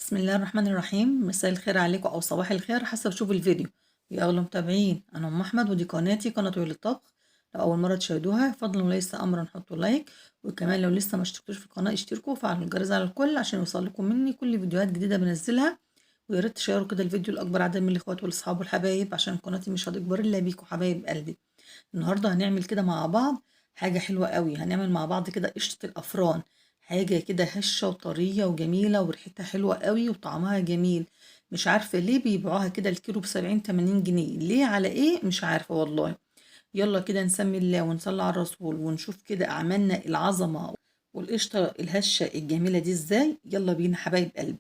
بسم الله الرحمن الرحيم. مساء الخير عليكم او صباح الخير حسب شوف الفيديو. يا اغلى متابعين، انا ام احمد ودي قناتي قناه ويل الطبخ. لو اول مره تشاهدوها فضلا وليس امرا حطوا لايك، وكمان لو لسه ما اشتركتوش في القناه اشتركوا وفعلوا الجرس على الكل عشان يوصل لكم مني كل فيديوهات جديده بنزلها. ويا ريت تشيروا كده الفيديو لاكبر عدد من الاخوات والاصحاب والحبايب عشان قناتي مش هتكبر الا بيكم حبايب قلبي. النهارده هنعمل كده مع بعض حاجة حلوة قوي. هنعمل مع بعض كده قشطة الأفران، حاجة كده هشة وطرية وجميلة وريحتها حلوة قوي وطعمها جميل. مش عارفة ليه بيبيعوها كده الكيلو ب70-80 جنيه، ليه على ايه مش عارفة والله. يلا كده نسمي الله ونصلي على الرسول ونشوف كده عملنا العظمة والقشطة الهشة الجميلة دي ازاي. يلا بينا حبايب قلبي.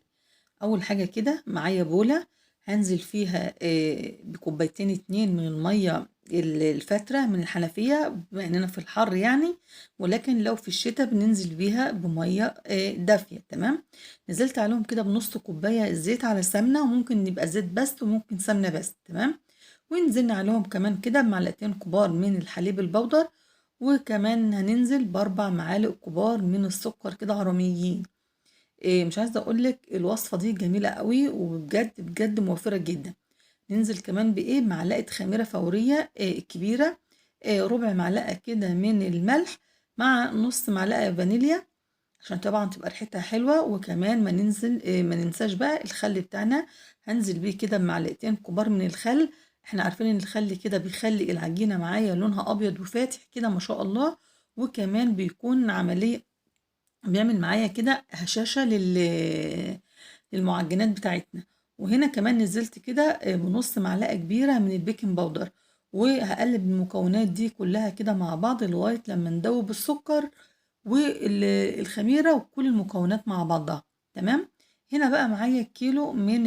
اول حاجه كده معايا بوله هنزل فيها بكوبايتين اتنين من الميه الفتره من الحنفيه، بما اننا في الحر يعني، ولكن لو في الشتاء بننزل بيها بميه دافيه. تمام. نزلت عليهم كده بنص كوبايه زيت على سمنه، وممكن يبقى زيت بس وممكن سمنه بس. تمام. ونزلنا عليهم كمان كده بمعلقتين كبار من الحليب البودر، وكمان هننزل باربع معالق كبار من السكر كده عرميين. مش عايزة اقول لك الوصفة دي جميلة قوي وبجد بجد موفرة جدا. ننزل كمان بايه معلقة خميرة فورية كبيرة، ربع معلقة كده من الملح، مع نص معلقة فانيليا عشان طبعا تبقى ريحتها حلوة. وكمان ما ننساش بقى الخل بتاعنا، هنزل بيه كده بمعلقتين كبار من الخل. احنا عارفين ان الخل كده بيخلي العجينة معايا لونها ابيض وفاتح كده ما شاء الله، وكمان بيكون عملية بيعمل معايا كده هشاشة للمعجنات بتاعتنا. وهنا كمان نزلت كده بنص معلقة كبيرة من البيكنج باودر، وهقلب المكونات دي كلها كده مع بعض لغاية لما ندوب السكر والخميرة وكل المكونات مع بعضها. تمام. هنا بقى معايا كيلو من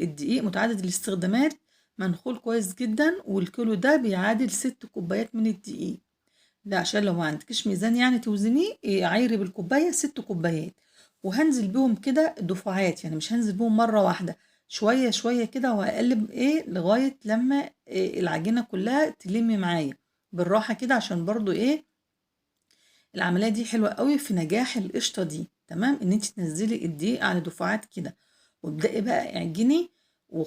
الدقيق متعدد الاستخدامات، منخول كويس جدا، والكيلو ده بيعادل 6 كوبايات من الدقيق. ده عشان لو ما عندكش ميزان يعني توزنيه، عايري بالكوباية 6 كوبايات. وهنزل بيهم كده دفعات، يعني مش هنزل بيهم مرة واحدة، شوية شوية كده، وهقلب لغاية لما العجينة كلها تلم معايا بالراحة كده، عشان برضو العملية دي حلوة قوي في نجاح القشطة دي. تمام. ان انت تنزلي الدقيق على دفعات كده، وابدأي بقى اعجني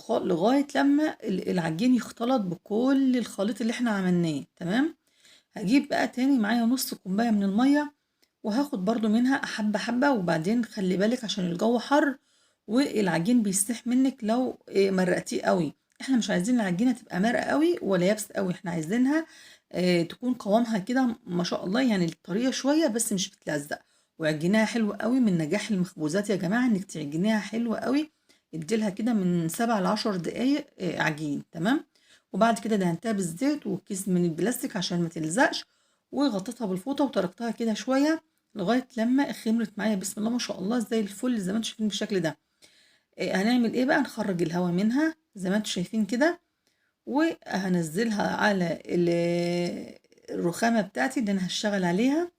لغاية لما العجين يختلط بكل الخليط اللي احنا عملناه. تمام. هجيب بقى تاني معايا نص كوباية من المية، وهاخد برضو منها حبة حبة. وبعدين خلي بالك عشان الجو حر والعجين بيستح منك لو مرقتيه قوي. احنا مش عايزين العجينة تبقى مرقة قوي ولا يابسة قوي، احنا عايزينها تكون قوامها كده ما شاء الله، يعني الطرية شوية بس مش بتلزق. وعجيناها حلو قوي. من نجاح المخبوزات يا جماعة انك تعجنيها حلوة قوي. اديلها كده من 7 ل10 دقايق عجين. تمام. وبعد كده دهنتها بالزيت وكيس من البلاستيك عشان ما تلزقش، وغطيتها بالفوطه وتركتها كده شويه لغايه لما خمرت معايا بسم الله ما شاء الله زي الفل زي ما انتم شايفين بالشكل ده. هنعمل ايه بقى؟ نخرج الهواء منها زي ما انتم شايفين كده، وهنزلها على الرخامه بتاعتي اللي انا هشتغل عليها.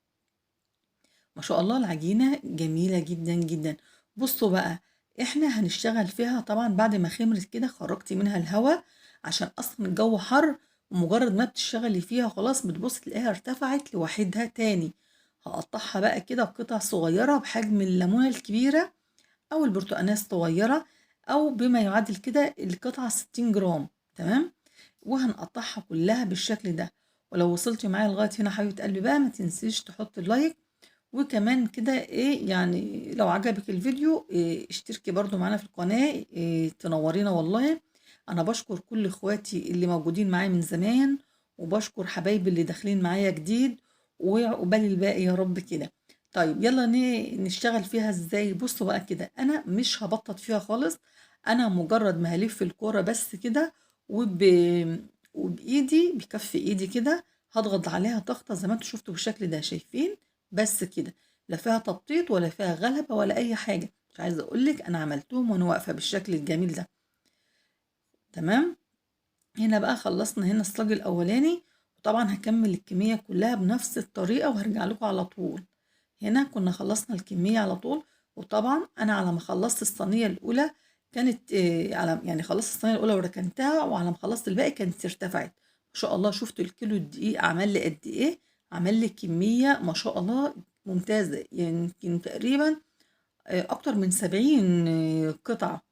ما شاء الله العجينه جميله جدا جدا. بصوا بقى، احنا هنشتغل فيها طبعا بعد ما خمرت كده خرجتي منها الهواء، عشان اصلا الجو حر، ومجرد ما بتشتغلي فيها خلاص بتبص تلاقيها ارتفعت لوحدها تاني. هقطعها بقى كده قطع صغيرة بحجم الليمونة الكبيرة او البرتقانية الصغيرة، او بما يعادل كده القطعة 60 جرام. تمام. وهنقطعها كلها بالشكل ده. ولو وصلتي معايا لغاية هنا حبيبة قلبي بقى ما تنسيش تحط اللايك، وكمان كده يعني لو عجبك الفيديو اشتركي برضو معانا في القناة، تنورينا والله. انا بشكر كل اخواتي اللي موجودين معايا من زمان، وبشكر حبايبي اللي داخلين معايا جديد، وعقبال الباقي يا رب كده. طيب يلا نشتغل فيها ازاي. بصوا بقى كده انا مش هبطط فيها خالص، انا مجرد ما هلف الكورة بس كده، وبايدي بكف ايدي كده هضغط عليها ضغطة زي ما انتوا شفتوا بالشكل ده. شايفين؟ بس كده، لا فيها تبطيط ولا فيها غلبة ولا أي حاجة. مش عايزة أقولك أنا عملتهم وأنا واقفة بالشكل الجميل ده. تمام. هنا بقى خلصنا هنا الصاج الأولاني، وطبعا هكمل الكمية كلها بنفس الطريقة وهرجع لكم على طول. هنا كنا خلصنا الكمية على طول. وطبعا أنا على ما خلصت الصينية الأولى كانت على يعني خلصت الصينية الأولى وركنتها، وعلى ما خلصت الباقي كانت ارتفعت. ما شاء الله شفتوا الكيلو الدقيق عمل لي قد إيه؟ عمل لي كمية ما شاء الله ممتازة، يعني يمكن تقريبا أكتر من 70 قطعة.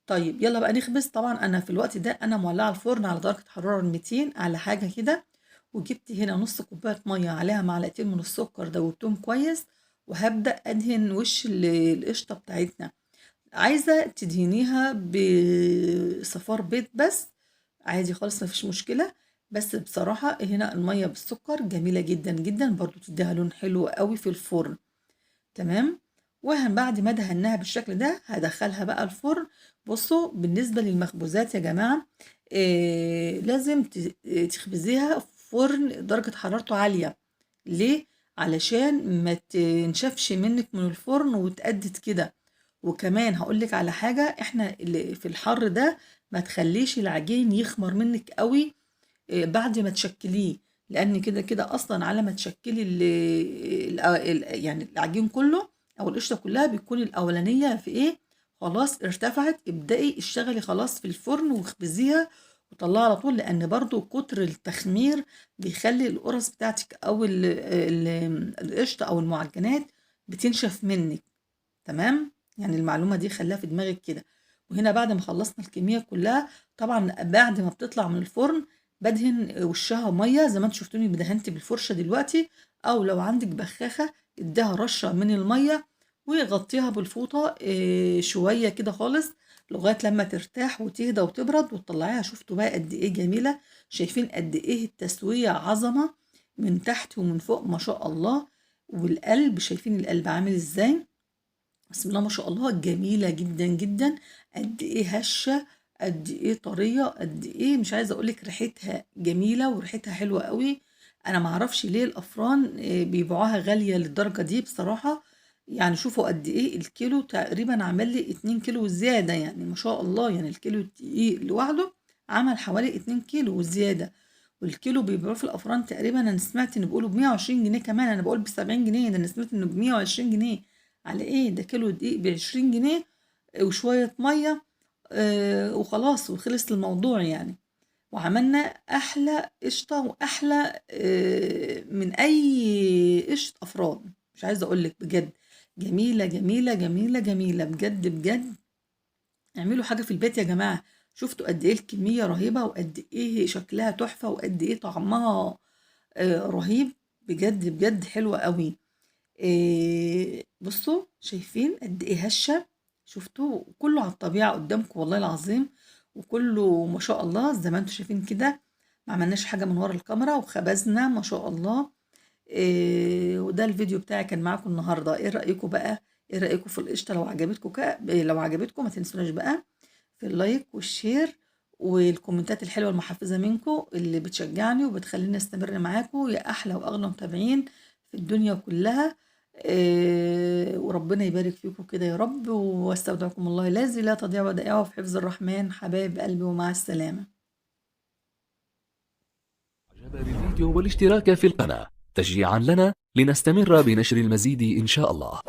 طيب يلا بقى نخبز. طبعا أنا في الوقت ده أنا مولعة الفرن على درجة حرارة 200 على حاجة كده، وجبت هنا نص كوباية مية عليها معلقتين من السكر دوبتهم كويس، وهبدأ أدهن وش القشطة بتاعتنا. عايزة تدهنيها بصفار بيض بس عادي خالص مفيش مشكلة. بس بصراحة هنا المية بالسكر جميلة جدا جدا، برضو تديها لون حلو قوي في الفرن. تمام. بعد ما دهناها بالشكل ده هدخلها بقى الفرن. بصوا بالنسبة للمخبوزات يا جماعة، لازم تخبزيها في فرن درجة حرارته عالية. ليه؟ علشان ما تنشفش منك من الفرن وتقدد كده. وكمان هقولك على حاجة، احنا اللي في الحر ده ما تخليش العجين يخمر منك قوي بعد ما تشكليه، لان كده كده اصلا على ما تشكلي يعني العجين كله او القشطه كلها بيكون الاولانيه في ايه، خلاص ارتفعت. ابدأي اشتغلي خلاص في الفرن واخبزيها وطلعها على طول، لان برضو كتر التخمير بيخلي القرص بتاعتك او القشطه او المعجنات بتنشف منك. تمام. يعني المعلومه دي خليها في دماغك كده. وهنا بعد ما خلصنا الكميه كلها، طبعا بعد ما بتطلع من الفرن بدهن وشها ميه زي ما انتوا شفتوني بدهنت بالفرشه دلوقتي، او لو عندك بخاخه اديها رشه من الميه وغطيها بالفوطه شويه كده خالص لغايه لما ترتاح وتهدى وتبرد وتطلعيها. شفتوا بقى قد ايه جميله؟ شايفين قد ايه التسويه عظمه من تحت ومن فوق ما شاء الله. والقلب شايفين القلب عامل ازاي؟ بسم الله ما شاء الله، جميلة جدا جدا. قد ايه هشة، قد ايه طرية، قد ايه مش عايزة اقولك ريحتها جميلة وريحتها حلوة قوي. انا معرفش ليه الافران بيبيعوها غالية للدرجة دي بصراحة. يعني شوفوا قد ايه الكيلو تقريبا عمل لي 2 كيلو زيادة، يعني ما شاء الله. يعني الكيلو الدقيق لوحده عمل حوالي 2 كيلو وزيادة. والكيلو بيبيعوه في الافران تقريبا، انا سمعت ان بيقولوا ب 120 جنيه كمان. انا بقول ب 70 جنيه، ده انا سمعت انه ب 120 جنيه. على ايه ده؟ كيلو دقيق ب20 جنيه وشوية مية وخلاص وخلص الموضوع يعني. وعملنا أحلى قشطة وأحلى من أي قشطة أفران. مش عايزة أقولك بجد جميلة جميلة جميلة جميلة بجد بجد. اعملوا حاجة في البيت يا جماعة. شفتوا قد إيه الكمية رهيبة، وقد إيه شكلها تحفة، وقد إيه طعمها رهيب بجد بجد حلوة قوي. بصوا شايفين قد ايه هشة؟ شفتوا كله على الطبيعة قدامكم والله العظيم، وكله ما شاء الله زي ما انتم شايفين كده. ما عملناش حاجة من ورا الكاميرا وخبزنا ما شاء الله. وده الفيديو بتاعي كان معاكم النهاردة. ايه رأيكم بقى؟ ايه رأيكم في القشطة؟ لو عجبتكم لو عجبتكم ما تنسوناش بقى في اللايك والشير والكومنتات الحلوة المحفزة منكم اللي بتشجعني وبتخليني استمر معاكم يا أحلى وأغلى متابعين في الدنيا كلها. وربنا يبارك فيكم كده يا رب، واستودعكم الله الذي لا تضيع ودائعه في حفظ الرحمن. حبايب قلبي ومع السلامة. إعجاب بالفيديو والاشتراك في القناة تشجيعا لنا لنستمر بنشر المزيد إن شاء الله.